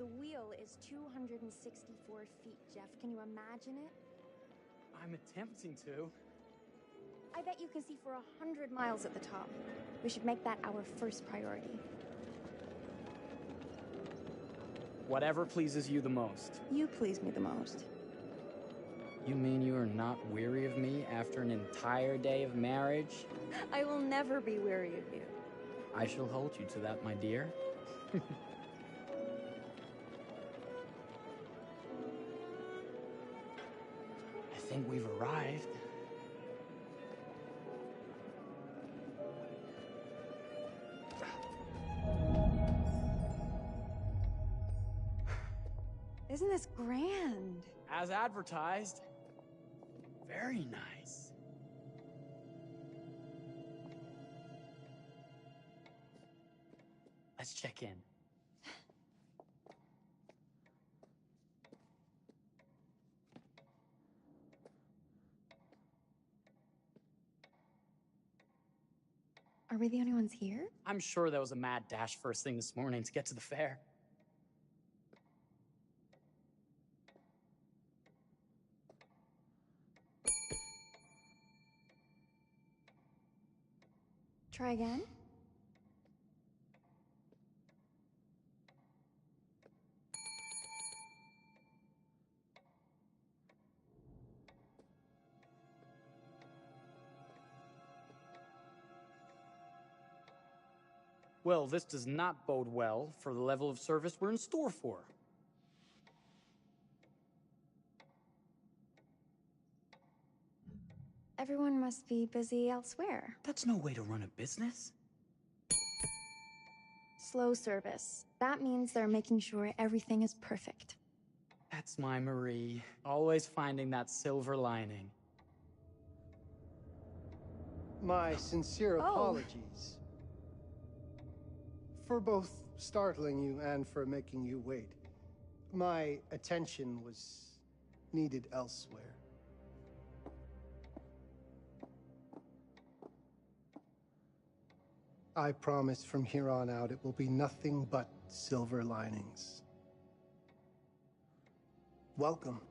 The wheel is 264 feet, Jeff. Can you imagine it? I'm attempting to. I bet you can see for 100 miles at the top. We should make that our first priority. Whatever pleases you the most. You please me the most. You mean you are not weary of me after an entire day of marriage? I will never be weary of you. I shall hold you to that, my dear. I think we've arrived. Isn't this grand? As advertised. Very nice. Let's check in. Are we the only ones here? I'm sure there was a mad dash first thing this morning to get to the fair. Try again? Well, this does not bode well for the level of service we're in store for. Everyone must be busy elsewhere. That's no way to run a business. Slow service. That means they're making sure everything is perfect. That's my Marie, always finding that silver lining. My sincere apologies. For both startling you and for making you wait. My attention was needed elsewhere. I promise from here on out it will be nothing but silver linings. Welcome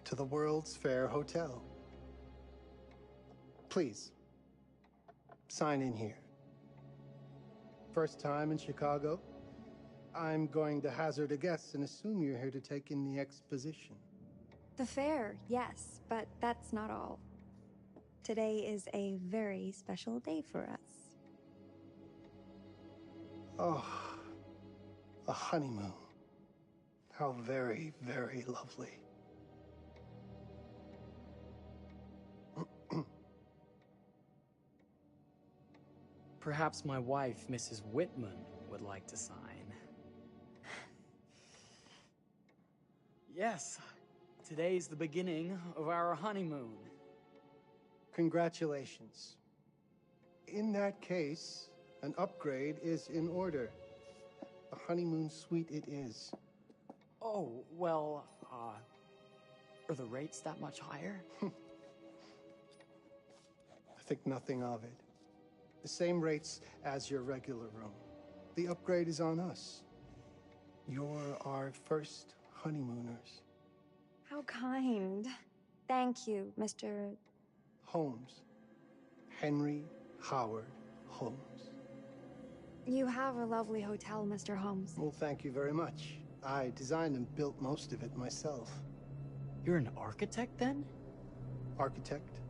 to the World's Fair Hotel. Please, sign in here. First time in Chicago? I'm going to hazard a guess and assume you're here to take in the exposition. The fair, yes, but that's not all. Today is a very special day for us. Oh, a honeymoon. How very, very lovely. Perhaps my wife, Mrs. Whitman, would like to sign. Yes, today's the beginning of our honeymoon. Congratulations. In that case, an upgrade is in order. A honeymoon suite it is. Oh, well, are the rates that much higher? I think nothing of it. The same rates as your regular room. The upgrade is on us. You're our first honeymooners. How kind. Thank you, Mr. Holmes. Henry Howard Holmes. You have a lovely hotel, Mr. Holmes. Well, thank you very much. I designed and built most of it myself. You're an architect, then? Architect,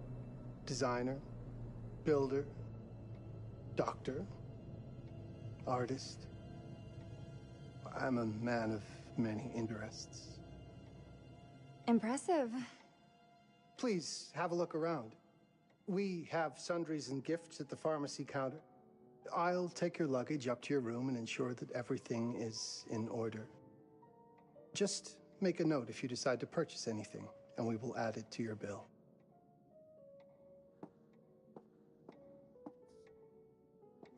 designer, builder, doctor, artist. I'm a man of many interests. Impressive. Please, have a look around. We have sundries and gifts at the pharmacy counter. I'll take your luggage up to your room and ensure that everything is in order. Just make a note if you decide to purchase anything, and we will add it to your bill.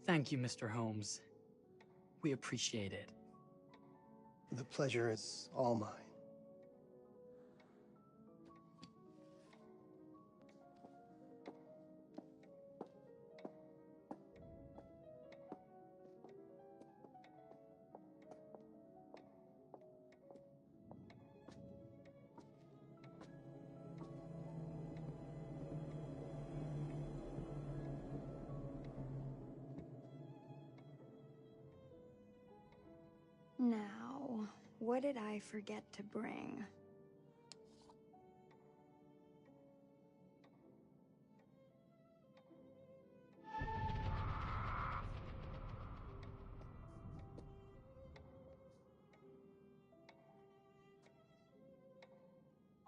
Thank you, Mr. Holmes. We appreciate it. The pleasure is all mine. Now, what did I forget to bring?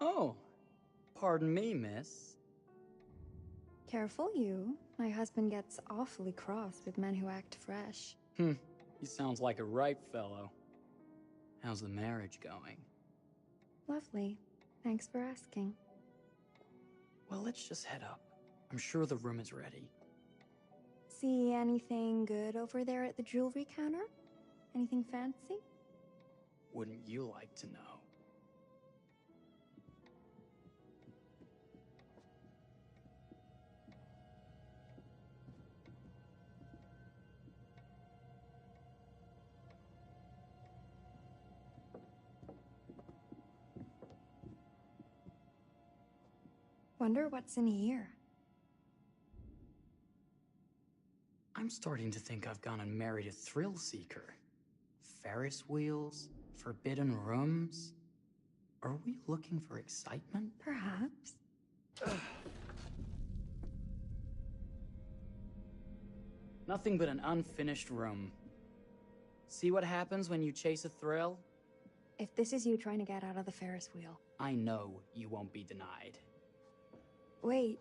Oh, pardon me, miss. Careful you. My husband gets awfully cross with men who act fresh. He sounds like a ripe fellow. How's the marriage going? Lovely. Thanks for asking. Well, let's just head up. I'm sure the room is ready. See anything good over there at the jewelry counter? Anything fancy? Wouldn't you like to know? Wonder what's in here. I'm starting to think I've gone and married a thrill seeker. Ferris wheels, forbidden rooms. Are we looking for excitement? Perhaps. Nothing but an unfinished room. See what happens when you chase a thrill? If this is you trying to get out of the Ferris wheel. I know you won't be denied. Wait.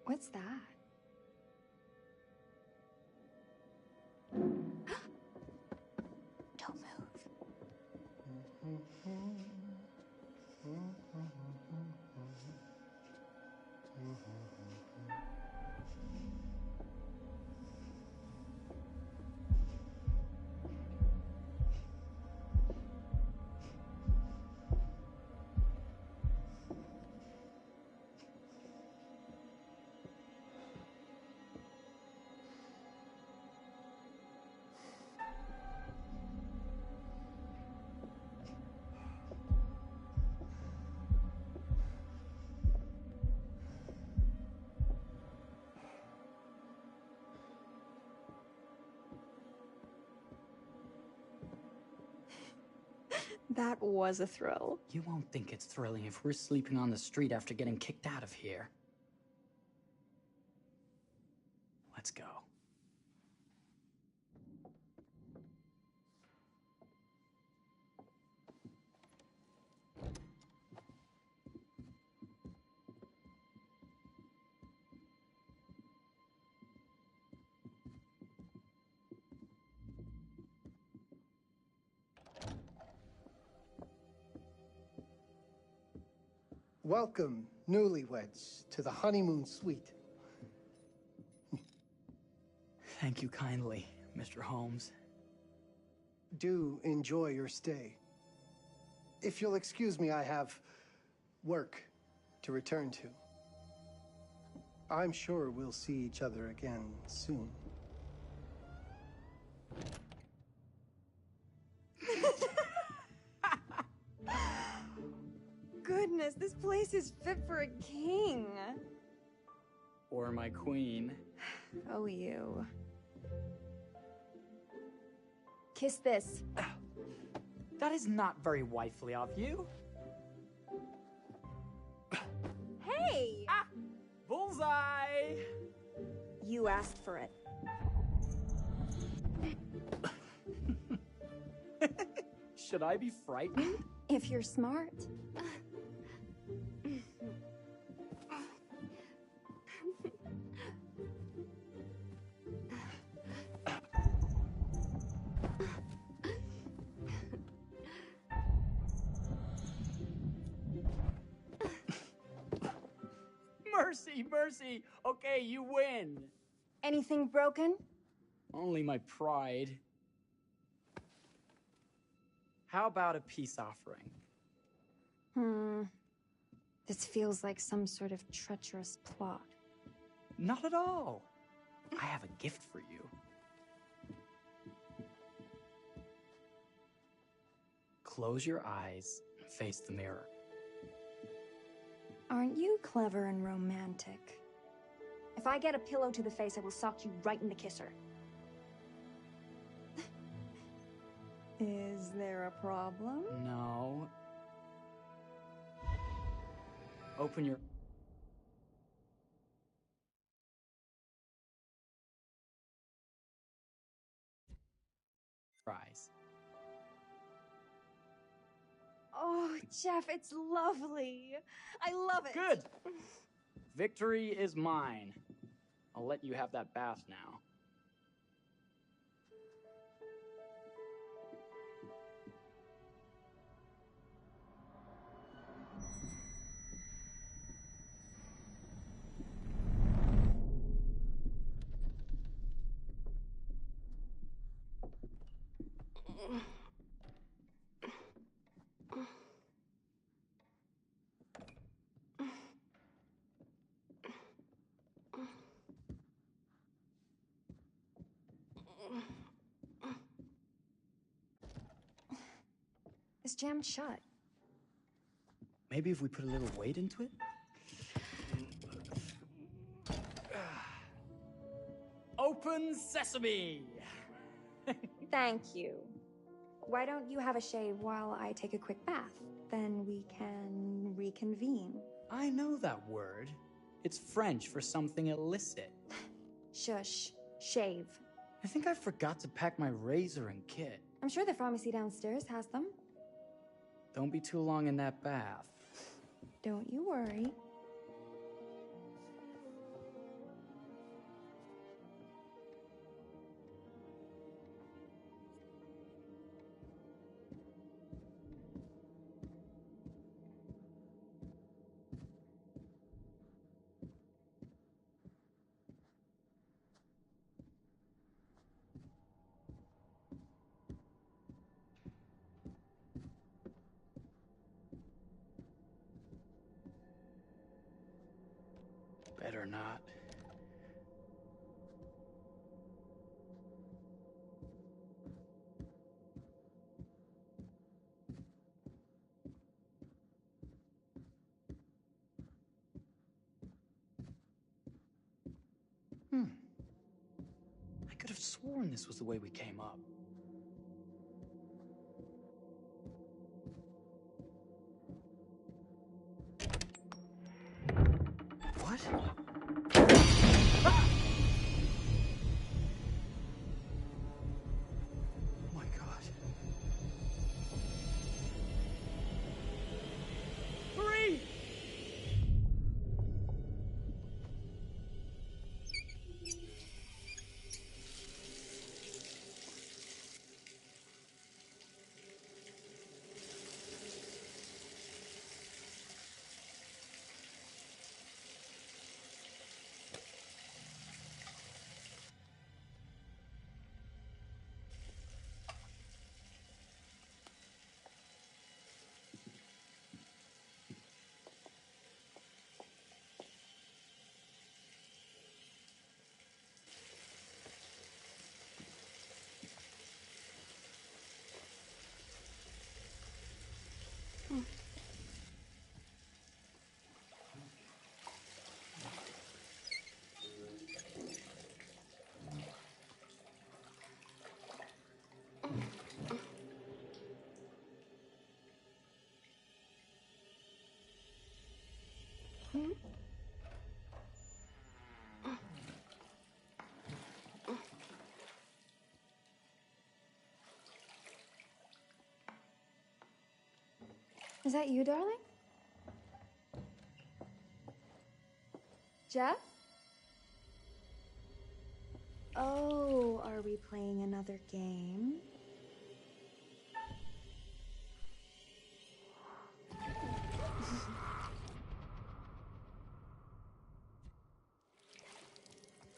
What's that? Don't move. That was a thrill. You won't think it's thrilling if we're sleeping on the street after getting kicked out of here. Let's go. Welcome, newlyweds, to the honeymoon suite. Thank you kindly, Mr. Holmes. Do enjoy your stay. If you'll excuse me, I have work to return to. I'm sure we'll see each other again soon. Goodness, this place is fit for a king. Or my queen. Oh, you. Kiss this. That is not very wifely of you. Hey! Ah! Bullseye! You asked for it. Should I be frightened? If you're smart. Mercy, mercy! Okay, you win. Anything broken? Only my pride. How about a peace offering? This feels like some sort of treacherous plot. Not at all. I have a gift for you. Close your eyes and face the mirror. Aren't you clever and romantic? If I get a pillow to the face, I will sock you right in the kisser. Is there a problem? No. Open your... eyes. Oh, Jeff, it's lovely. I love it. Good! Victory is mine. I'll let you have that bath now. It's jammed shut. Maybe if we put a little weight into it? Open sesame! Thank you. Why don't you have a shave while I take a quick bath? Then we can reconvene. I know that word. It's French for something illicit. Shush. Shave. I think I forgot to pack my razor and kit. I'm sure the pharmacy downstairs has them. Don't be too long in that bath. Don't you worry. Better not. I could have sworn this was the way we came up. What? Ah! Oh my God. 3! Is that you, darling? Jeff? Oh, are we playing another game?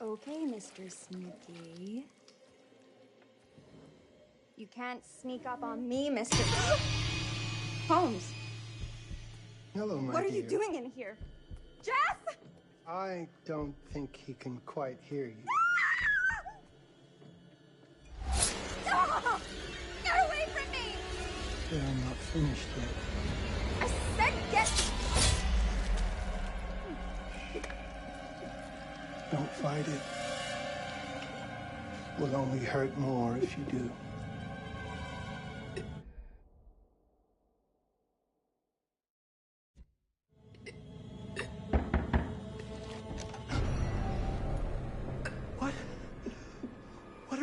Okay, Mr. Sneaky. You can't sneak up on me, Mr. Holmes. Hello, my What are dear. you doing in here? Jeff! I don't think he can quite hear you. Stop! Get away from me! I'm not finished yet. I said get... Don't fight it. Will only hurt more if you do.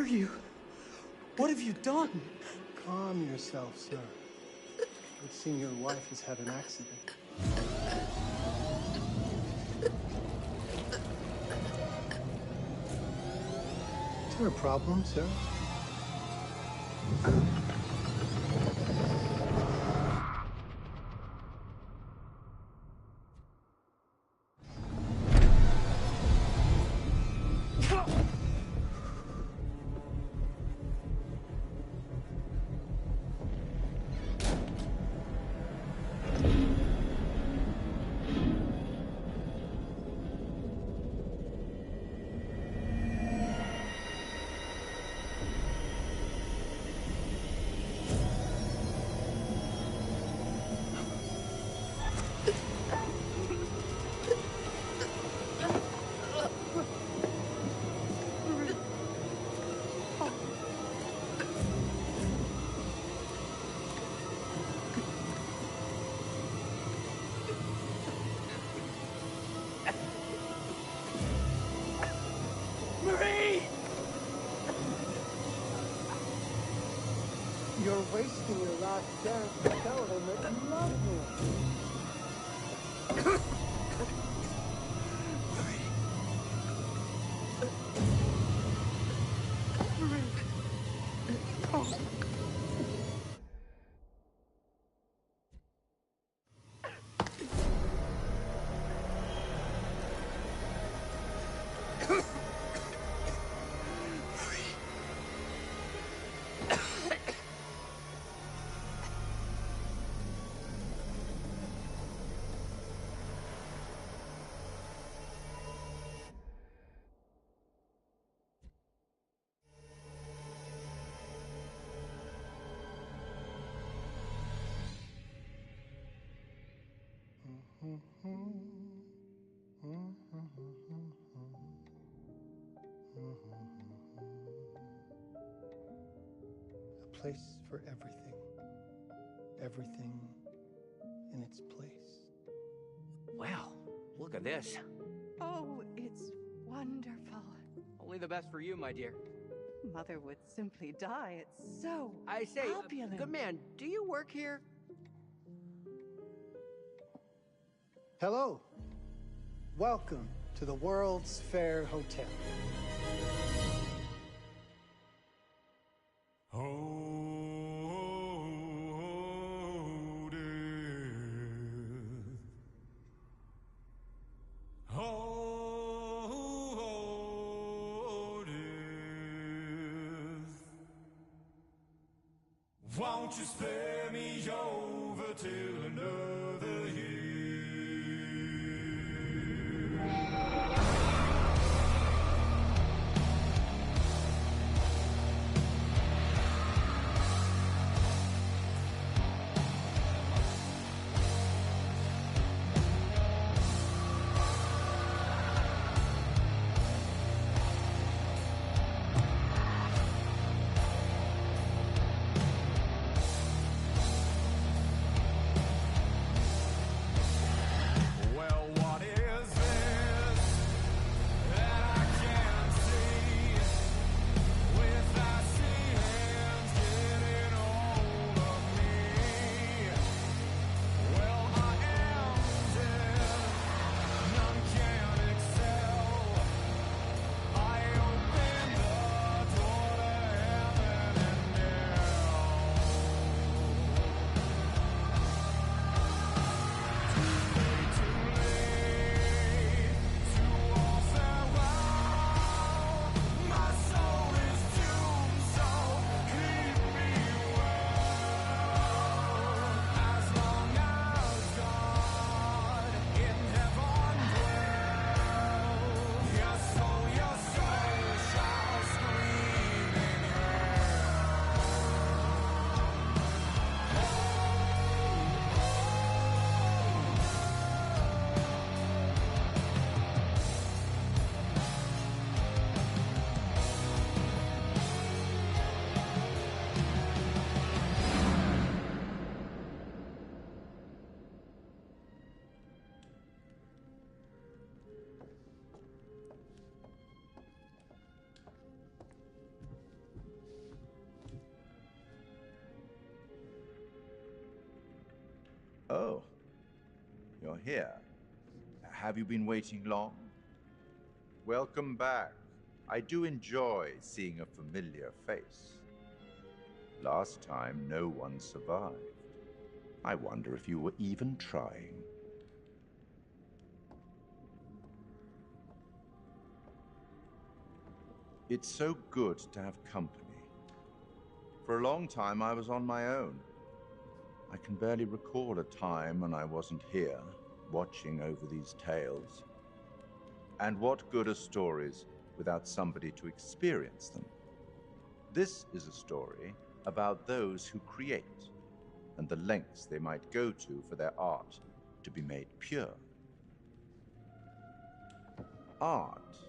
you? What have you done? Calm yourself, sir. It would seem your wife has had an accident. Is there a problem, sir? You're wasting your last chance to tell him that you love him. A place for everything. Everything in its place. Wow, look at this. Oh, it's wonderful. Only the best for you, my dear. Mother would simply die. It's so I say, opulent. good man, do you work here? Hello. Welcome to the World's Fair Hotel. Won't you spare me over till another year? Well, what is this? you're here. Have you been waiting long? Welcome back. I do enjoy seeing a familiar face. Last time, no one survived. I wonder if you were even trying. It's so good to have company. For a long time, I was on my own. I can barely recall a time when I wasn't here, watching over these tales. And what good are stories without somebody to experience them? This is a story about those who create, and the lengths they might go to for their art to be made pure. Art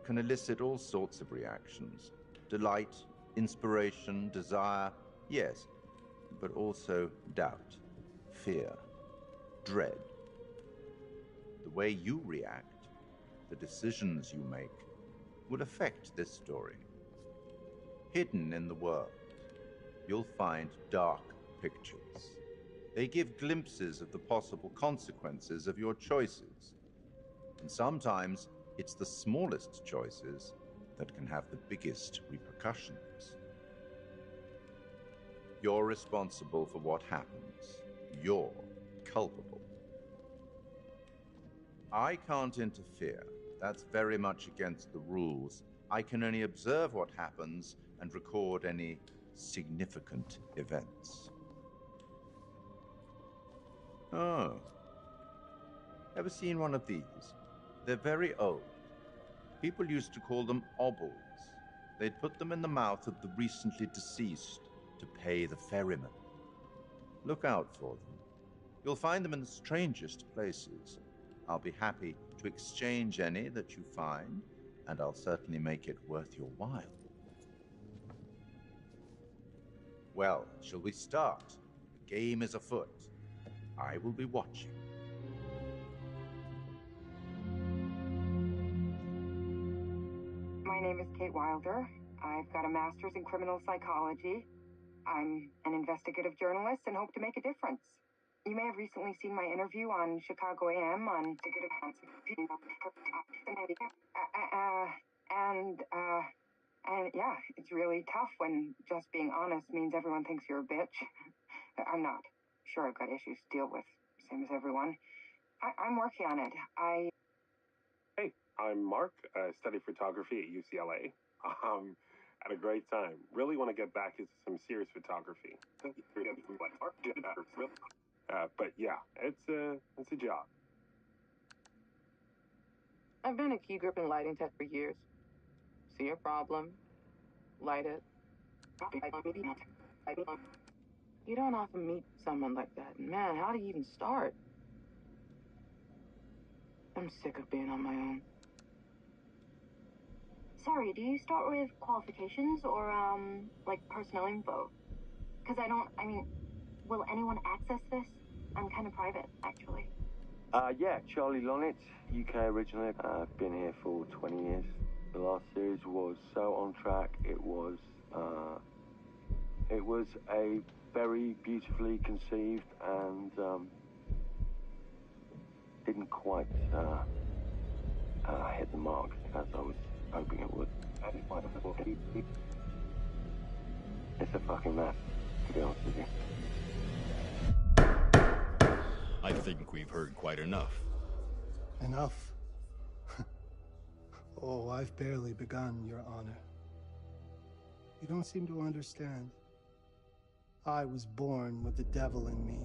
can elicit all sorts of reactions. Delight, inspiration, desire, yes, but also doubt, fear, dread. The way you react, the decisions you make, will affect this story. Hidden in the world, you'll find dark pictures. They give glimpses of the possible consequences of your choices. And sometimes it's the smallest choices that can have the biggest repercussions. You're responsible for what happens. You're culpable. I can't interfere. That's very much against the rules. I can only observe what happens and record any significant events. Oh. Ever seen one of these? They're very old. People used to call them obols. They'd put them in the mouth of the recently deceased to pay the ferryman. Look out for them. You'll find them in the strangest places. I'll be happy to exchange any that you find, and I'll certainly make it worth your while. Well, shall we start? The game is afoot. I will be watching. My name is Kate Wilder. I've got a master's in criminal psychology. I'm an investigative journalist and hope to make a difference. You may have recently seen my interview on Chicago AM on and yeah, it's really tough when just being honest means everyone thinks you're a bitch. I'm not. Sure, I've got issues to deal with, same as everyone. I'm working on it. Hey, I'm Mark. I study photography at UCLA. Had a great time. Really want to get back into some serious photography. But yeah, it's a job. I've been a key grip and lighting tech for years. See a problem, light it. You don't often meet someone like that. Man, how do you even start? I'm sick of being on my own. Sorry, do you start with qualifications or, like personnel info? Because will anyone access this? I'm kind of private, actually. Yeah, Charlie Lonitz, UK originally. I've been here for 20 years. The last series was so on track. It was a very beautifully conceived and didn't quite hit the mark as I was hoping it would. It's a fucking mess, to be honest with you. I think we've heard quite enough. Enough? Oh, I've barely begun, Your Honor. You don't seem to understand. I was born with the devil in me.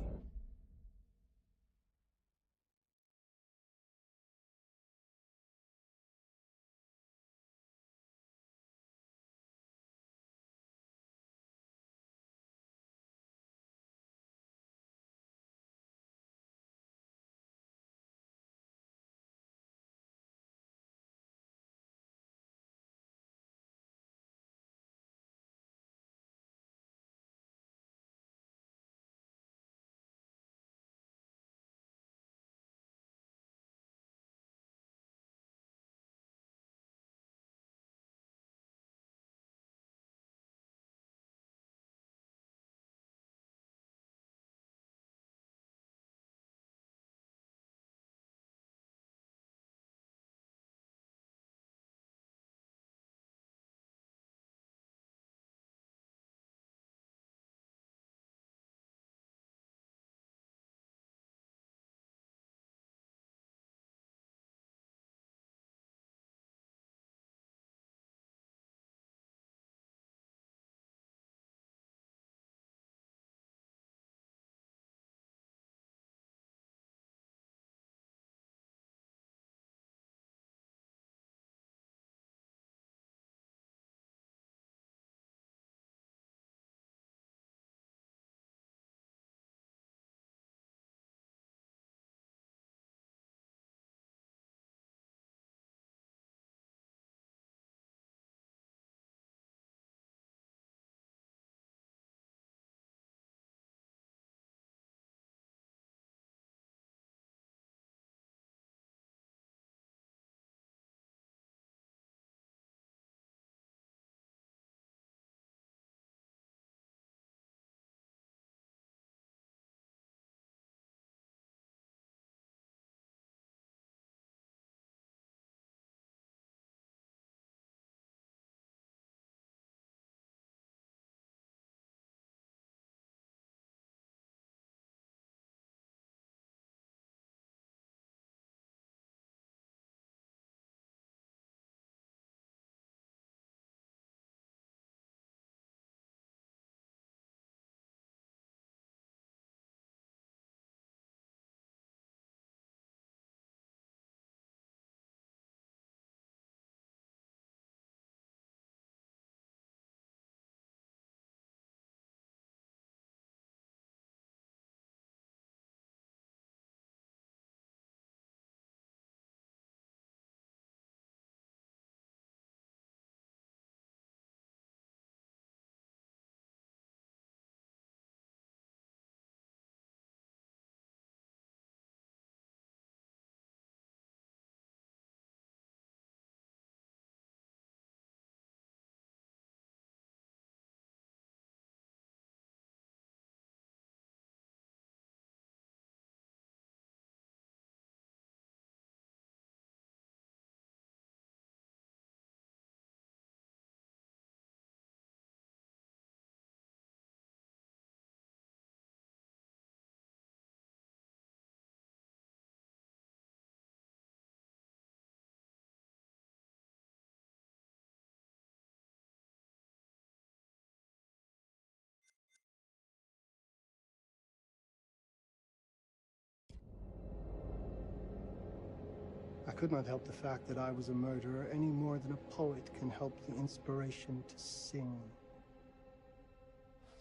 could not help the fact that I was a murderer any more than a poet can help the inspiration to sing.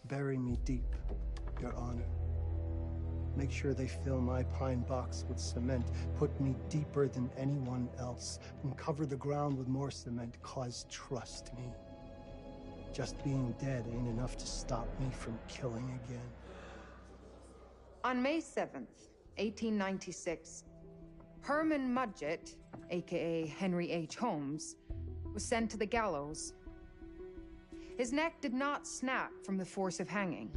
Bury me deep, Your Honor. Make sure they fill my pine box with cement. Put me deeper than anyone else. And cover the ground with more cement, 'cause trust me, just being dead ain't enough to stop me from killing again. On May 7th, 1896, Herman Mudgett, aka Henry H. Holmes, was sent to the gallows. His neck did not snap from the force of hanging.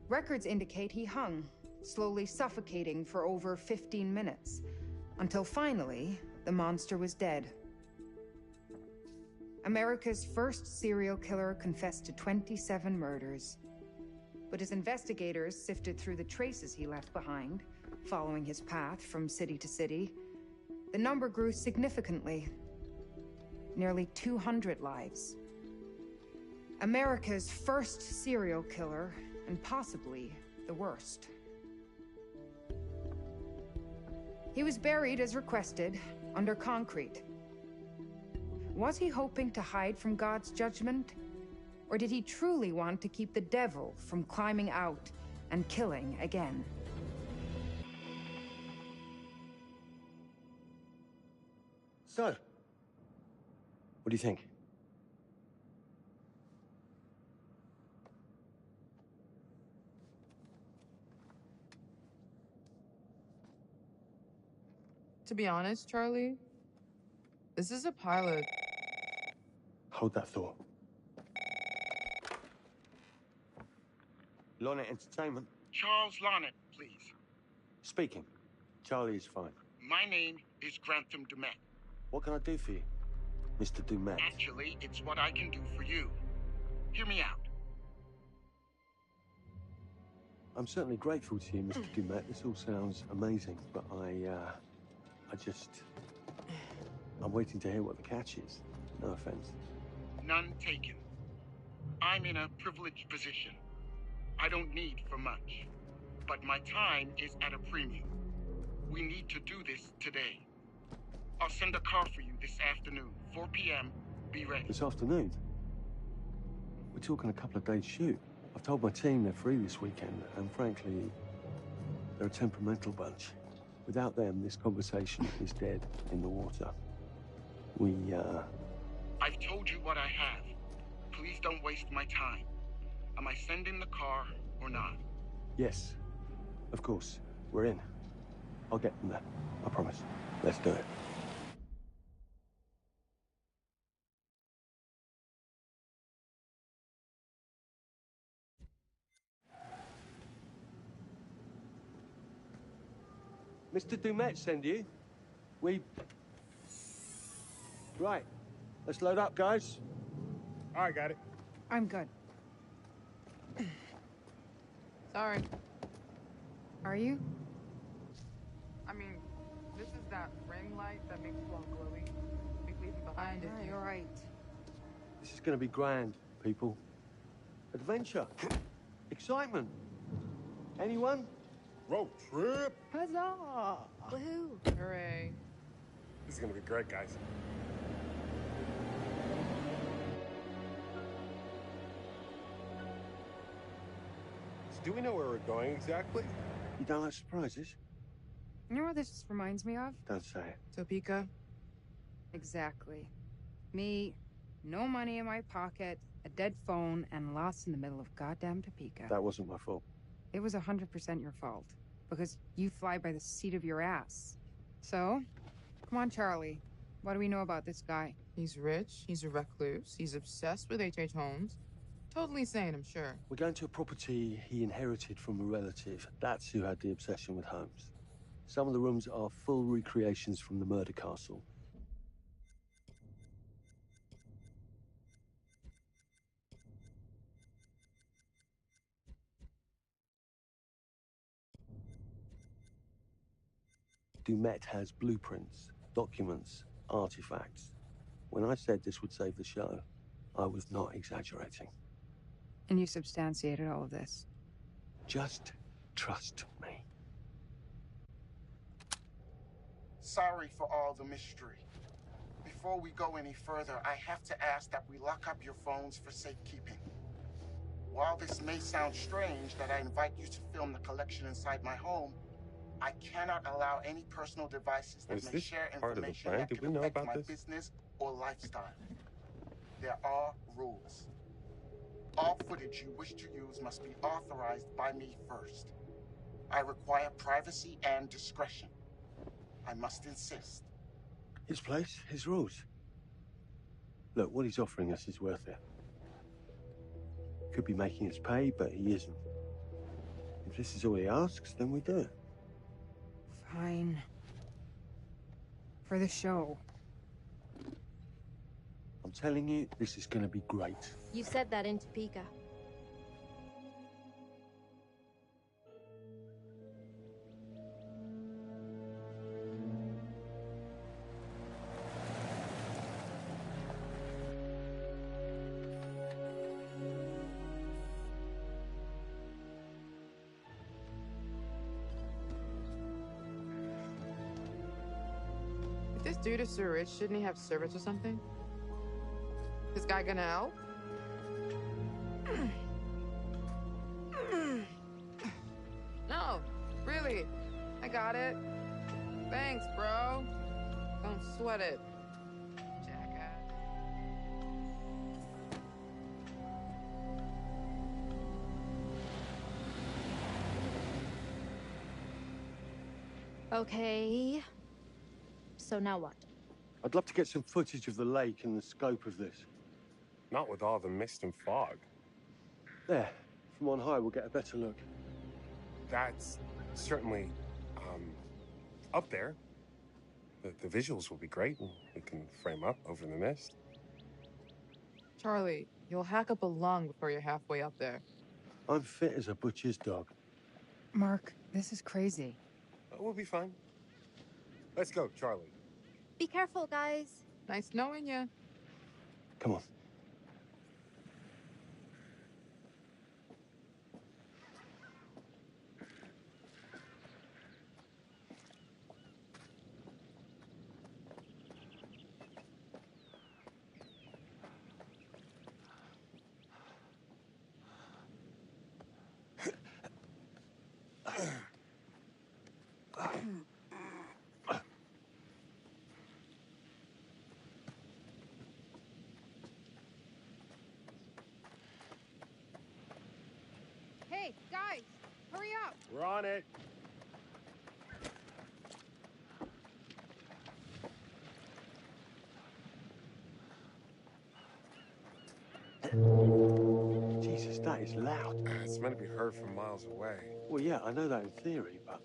Records indicate he hung, slowly suffocating for over 15 minutes, until finally, the monster was dead. America's first serial killer confessed to 27 murders. But as investigators sifted through the traces he left behind, following his path from city to city, the number grew significantly. Nearly 200 lives. America's first serial killer, and possibly the worst. He was buried as requested, under concrete. Was he hoping to hide from God's judgment? Or did he truly want to keep the devil from climbing out and killing again? So, what do you think? To be honest, Charlie, this is a pilot. Hold that thought. Lonnet Entertainment. Charles Lonnet, please. Speaking. Charlie is fine. My name is Grantham Dumet. What can I do for you, Mr. Dumet? Actually, it's what I can do for you. Hear me out. I'm certainly grateful to you, Mr. Dumet. This all sounds amazing, but I'm waiting to hear what the catch is. No offense. None taken. I'm in a privileged position. I don't need for much, but my time is at a premium. We need to do this today. I'll send a car for you this afternoon, 4 p.m. Be ready. This afternoon? We're talking a couple of days shoot. I've told my team they're free this weekend, and frankly, they're a temperamental bunch. Without them, this conversation is dead in the water. I've told you what I have. Please don't waste my time. Am I sending the car or not? Yes, of course. We're in. I'll get them there. I promise. Let's do it. Mr. Dumet send you? Right. Let's load up, guys. All right, got it. I'm good. Sorry. Are you? I mean, this is that ring light that makes you all glowy. We leave it behind if You're right. This is going to be grand, people. Adventure. Excitement. Anyone? Road trip. Huzzah! Woohoo! Hooray. This is gonna be great, guys. So do we know where we're going exactly? You don't like surprises? You know what this reminds me of? Don't say it. Topeka? Exactly. Me, no money in my pocket, a dead phone, and lost in the middle of goddamn Topeka. That wasn't my fault. It was 100% your fault. Because you fly by the seat of your ass. So, come on, Charlie. What do we know about this guy? He's rich, he's a recluse, he's obsessed with H.H. Holmes. Totally sane, I'm sure. We're going to a property he inherited from a relative. That's who had the obsession with Holmes. Some of the rooms are full recreations from the murder castle. Dumet has blueprints, documents, artifacts. When I said this would save the show, I was not exaggerating. And you substantiated all of this? Just trust me. Sorry for all the mystery. Before we go any further, I have to ask that we lock up your phones for safekeeping. While this may sound strange that I invite you to film the collection inside my home, I cannot allow any personal devices that may share information that could affect my business or lifestyle. There are rules. All footage you wish to use must be authorized by me first. I require privacy and discretion. I must insist. His place, his rules. Look, what he's offering us is worth it. Could be making us pay, but he isn't. If this is all he asks, then we do it. Fine. For the show. I'm telling you, this is gonna be great. You said that in Topeka. If this dude is so rich, shouldn't he have servants or something? This guy gonna help? No, really. I got it. Thanks, bro. Don't sweat it. Jackass. Okay. So now what? I'd love to get some footage of the lake and the scope of this. Not with all the mist and fog. There. From on high, we'll get a better look. That's certainly, up there. The visuals will be great, and we can frame up over the mist. Charlie, you'll hack up a lung before you're halfway up there. I'm fit as a butcher's dog. Mark, this is crazy. We'll be fine. Let's go, Charlie. Be careful, guys. Nice knowing you. Come on. Hey, guys, hurry up. We're on it. Jesus, that is loud. It's meant to be heard from miles away. Well, yeah, I know that in theory, but...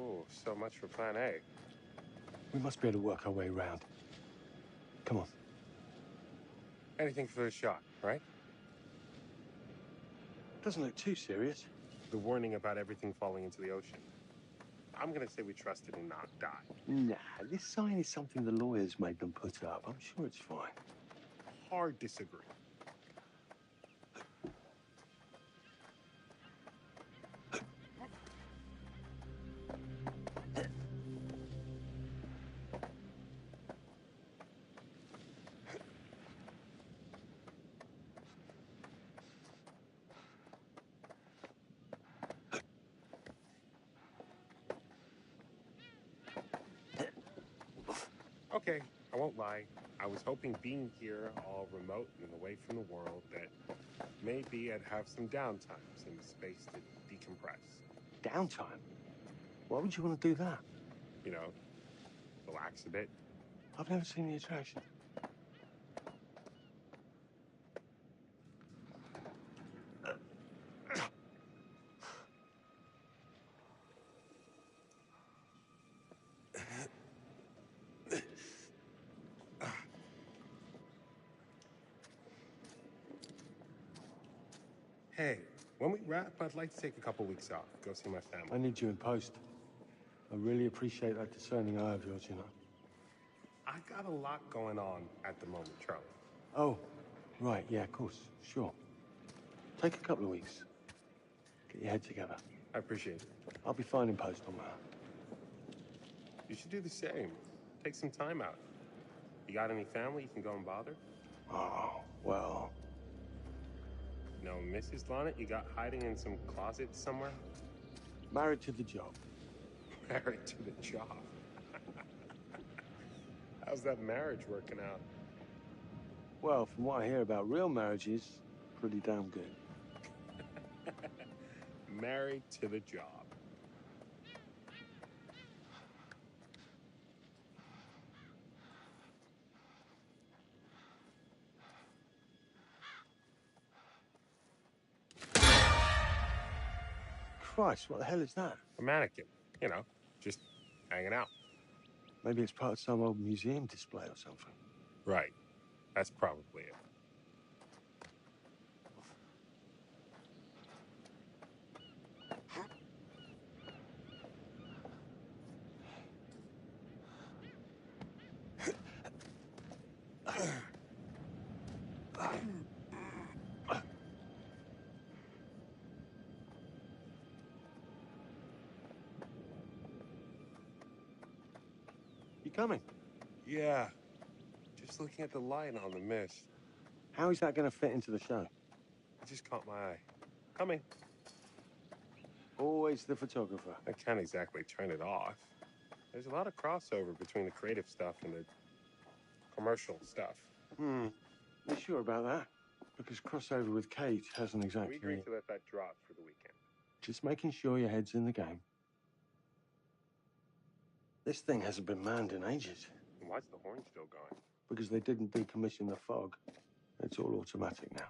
Oh, so much for plan A. we must be able to work our way around. Come on. Anything for the shot, right? Doesn't look too serious. The warning about everything falling into the ocean. I'm gonna say we trust it and not die. Nah, this sign is something the lawyers made them put up. I'm sure it's fine. Hard disagree. Okay, I won't lie. I was hoping being here, all remote and away from the world, that maybe I'd have some downtime, some space to decompress. Downtime? Why would you want to do that? You know, relax a bit. I've never seen the attraction. Hey, when we wrap, I'd like to take a couple weeks off, go see my family. I need you in post. I really appreciate that discerning eye of yours, you know. I got a lot going on at the moment, Charlie. Oh, right, yeah, of course, sure. Take a couple of weeks. Get your head together. I appreciate it. I'll be fine in post on that. You should do the same. Take some time out. You got any family you can go and bother? Oh, well. No, Mrs. Lonnet, you got hiding in some closet somewhere? Married to the job. Married to the job. How's that marriage working out? Well, from what I hear about real marriages, pretty damn good. Married to the job. Christ, what the hell is that? A mannequin. You know, just hanging out. Maybe it's part of some old museum display or something. Right. That's probably it. You coming? Yeah. Just looking at the light on the mist. How is that going to fit into the show? It just caught my eye. Coming. Always the photographer. I can't exactly turn it off. There's a lot of crossover between the creative stuff and the commercial stuff. You sure about that? Because crossover with Kate hasn't exactly... We agreed to let that drop for the weekend. Just making sure your head's in the game. This thing hasn't been manned in ages. Why's the horn still going? Because they didn't decommission the fog. It's all automatic now.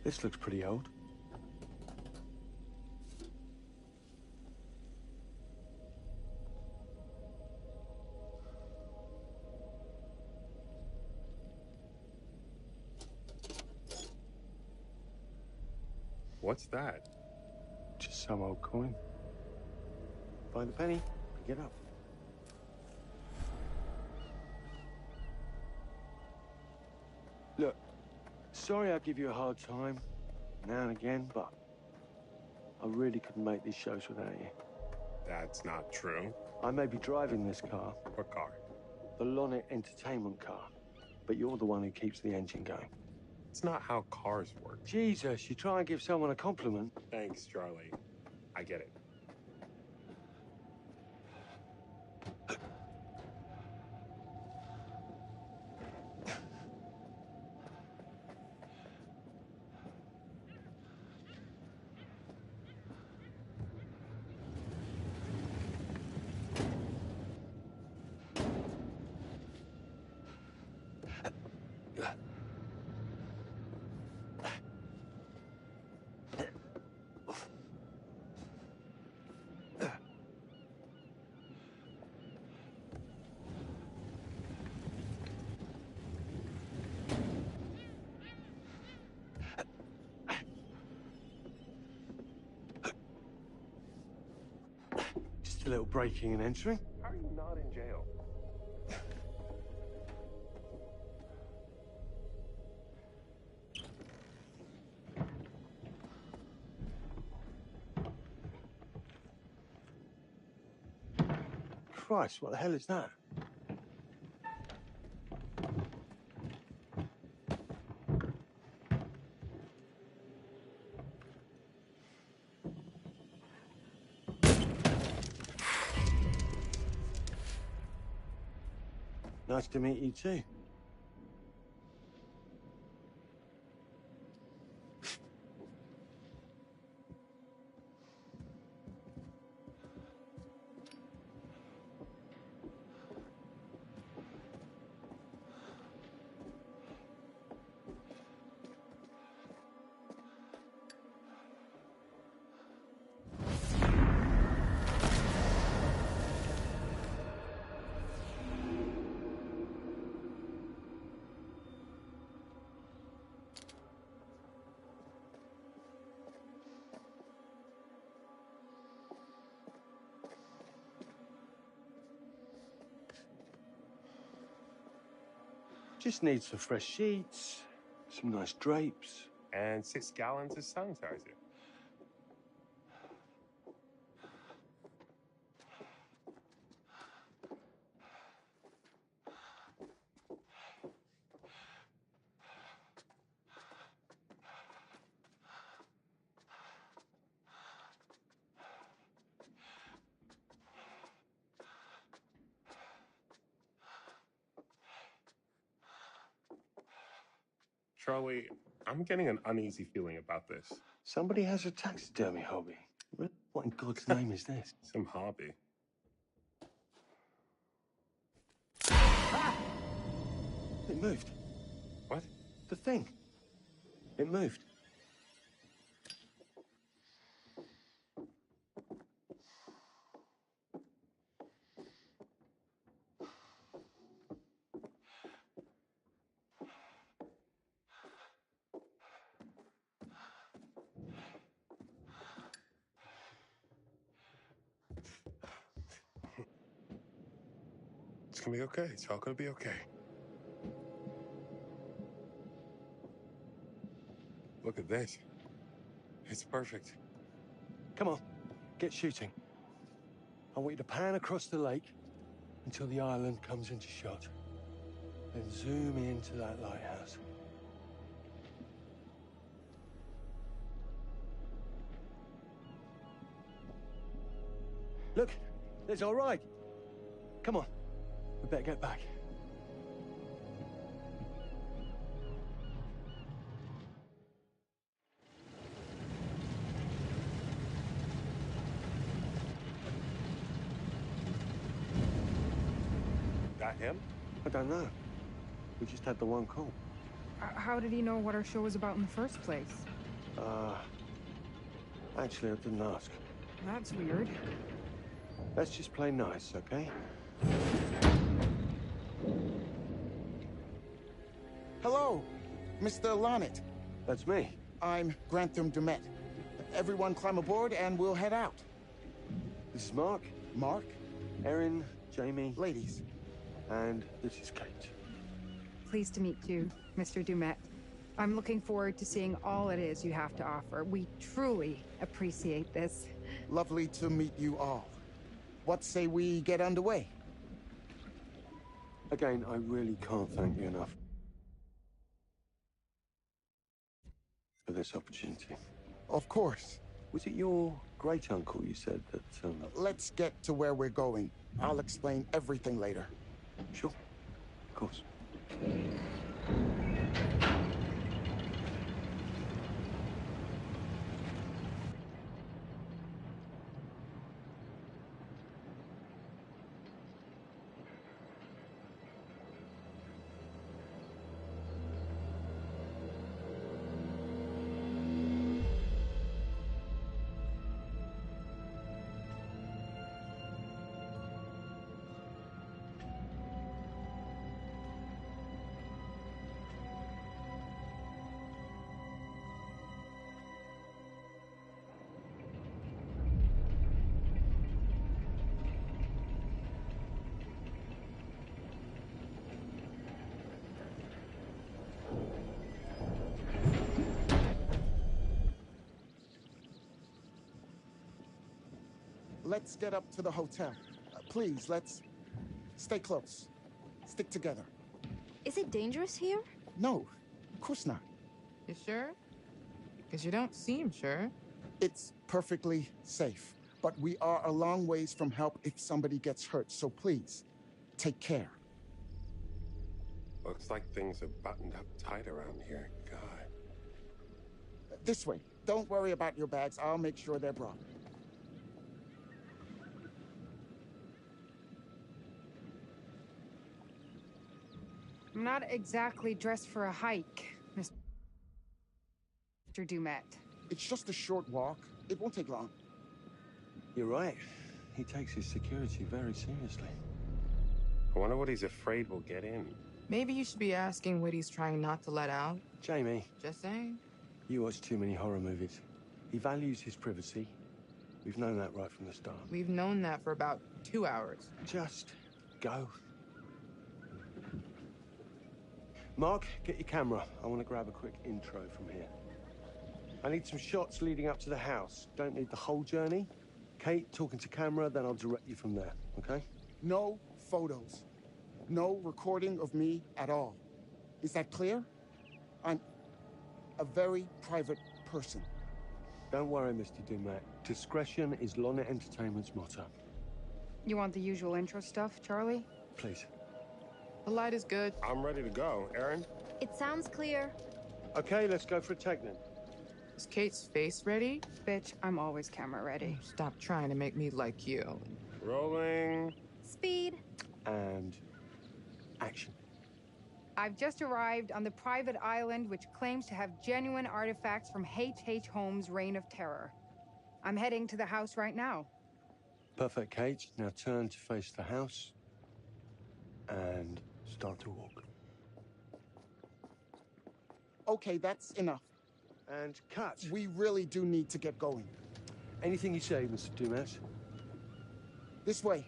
This looks pretty old. What's that? Just some old coin. Find a penny, pick it up. Look, sorry I give you a hard time now and again, but I really couldn't make these shows without you. That's not true. I may be driving this car. What car? The Lonnet Entertainment car. But you're the one who keeps the engine going. It's not how cars work. Jesus, you try and give someone a compliment. Thanks, Charlie. I get it. a little breaking and entering. How are you not in jail? Christ, what the hell is that? Nice to meet you too. Just need some fresh sheets, some nice drapes. And 6 gallons of sanitizer. Charlie, I'm getting an uneasy feeling about this. Somebody has a taxidermy hobby. What in God's name is this? Some hobby. It moved. What? The thing. It moved. It's gonna be okay. It's all gonna be okay. Look at this. It's perfect. Come on, get shooting. I want you to pan across the lake until the island comes into shot. Then zoom into that lighthouse. Look, there's our ride. Come on, we better get back. That him? I don't know. We just had the one call. How did he know what our show was about in the first place? Actually, I didn't ask. That's weird. Let's just play nice, okay? Hello, Mr. Lonnet. That's me. I'm Grantham Dumet. Everyone climb aboard and we'll head out. This is Mark. Mark? Erin, Jamie. Ladies. And this is Kate. Pleased to meet you, Mr. Dumet. I'm looking forward to seeing all it is you have to offer. We truly appreciate this. Lovely to meet you all. What say we get underway? Again, I really can't thank you enough for this opportunity. Of course. Was it your great-uncle you said that, Let's get to where we're going. I'll explain everything later. Sure. Of course. let's get up to the hotel. Please, let's stay close. Stick together. Is it dangerous here? No, of course not. You sure? Because you don't seem sure. It's perfectly safe, but we are a long ways from help if somebody gets hurt, so please, take care. Looks like things are buttoned up tight around here. God. This way. Don't worry about your bags. I'll make sure they're brought. I'm not exactly dressed for a hike, Mr. Dumet. It's just a short walk. It won't take long. You're right. He takes his security very seriously. I wonder what he's afraid will get in. Maybe you should be asking what he's trying not to let out. Jamie. Just saying. You watch too many horror movies. He values his privacy. We've known that right from the start. We've known that for about 2 hours. Just go. Mark, get your camera. I want to grab a quick intro from here. I need some shots leading up to the house. Don't need the whole journey. Kate, talking to camera, then I'll direct you from there, okay? No photos. No recording of me at all. Is that clear? I'm a very private person. Don't worry, Mr. Dumet. Discretion is Lorna Entertainment's motto. You want the usual intro stuff, Charlie? Please. The light is good. I'm ready to go. Aaron? It sounds clear. Okay, let's go for a take then. Is Kate's face ready? Bitch, I'm always camera ready. Stop trying to make me like you. Rolling. Speed. And action. I've just arrived on the private island which claims to have genuine artifacts from H.H. Holmes' Reign of Terror. I'm heading to the house right now. Perfect, Kate. Now turn to face the house and start to walk. Okay, that's enough. And cut. We really do need to get going. Anything you say, Mr. Dumas. This way.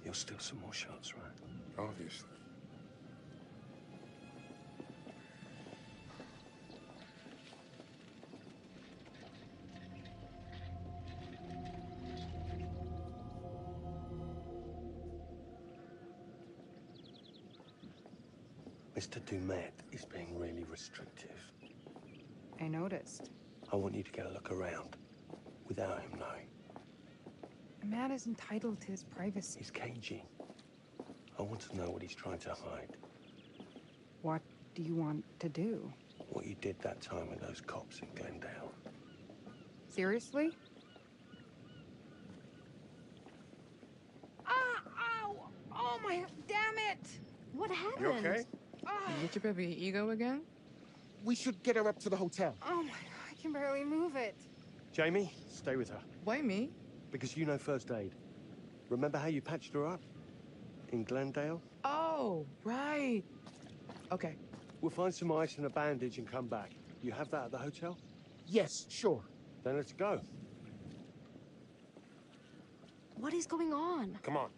You'll steal some more shots, right? Obviously. Mr. Dumet is being really restrictive. I noticed. I want you to get a look around without him knowing. A man is entitled to his privacy. He's cagey. I want to know what he's trying to hide. What do you want to do? What you did that time with those cops in Glendale. Seriously? Ah! Ow! Oh my... Damn it! What happened? You okay? You get your baby ego again? We should get her up to the hotel. Oh my God, I can barely move it. Jamie, stay with her. Why me? Because you know first aid. Remember how you patched her up? In Glendale? Oh, right. Okay. We'll find some ice and a bandage and come back. You have that at the hotel? Yes, sure. Then let's go. What is going on? Come on.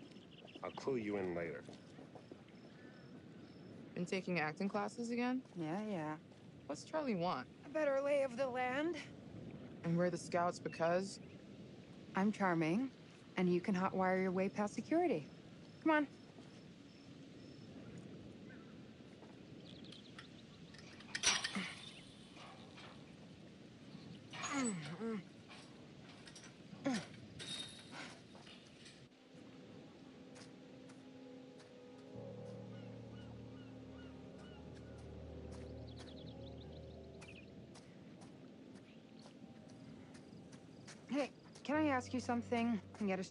I'll clue you in later. Been taking acting classes again? Yeah. What's Charlie want? A better lay of the land. And we're the scouts because? I'm charming, and you can hotwire your way past security. Come on. Hey, can I ask you something? Get a